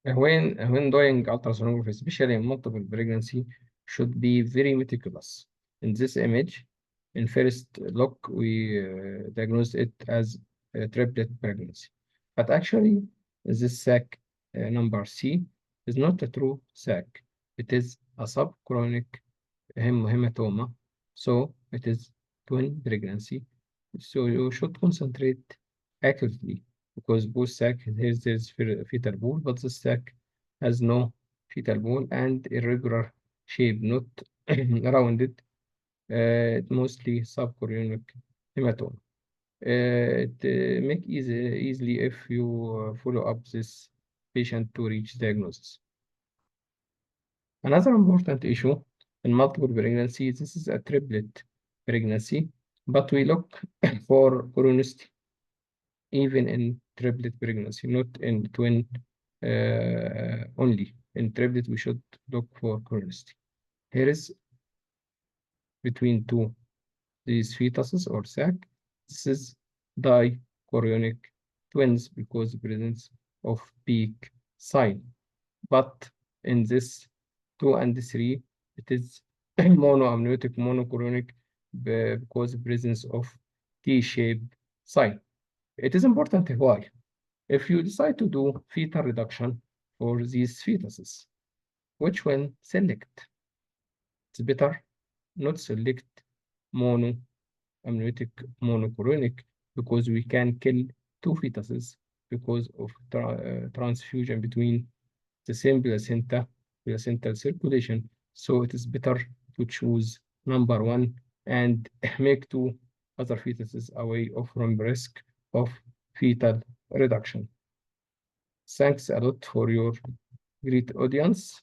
When doing ultrasonography, especially in multiple pregnancy, should be very meticulous. In this image, in first look, we diagnosed it as a triplet pregnancy. But actually, this sac number C is not a true sac. It is a subchorionic hematoma. So it is twin pregnancy. So you should concentrate accurately because both sac has this fetal ball, but the sac has no fetal ball and irregular shape, not rounded, mostly subchorionic hematoma. It make easily if you follow up this patient to reach diagnosis. Another important issue in multiple pregnancy, this is a triplet pregnancy, but we look for chronicity even in triplet pregnancy, not in twin only. In triplet, we should look for chronicity. Here is between two these fetuses or sac. This is dichorionic twins because the presence of peak sign. But in this 2 and 3, it is monoamniotic monochorionic because presence of T-shaped sign. It is important why. If you decide to do fetal reduction for these fetuses, which one select? It's better not select monoamniotic monochorionic because we can kill two fetuses because of transfusion between the same placental circulation. So it is better to choose number one and make two other fetuses away from risk of fetal reduction. Thanks a lot for your great audience.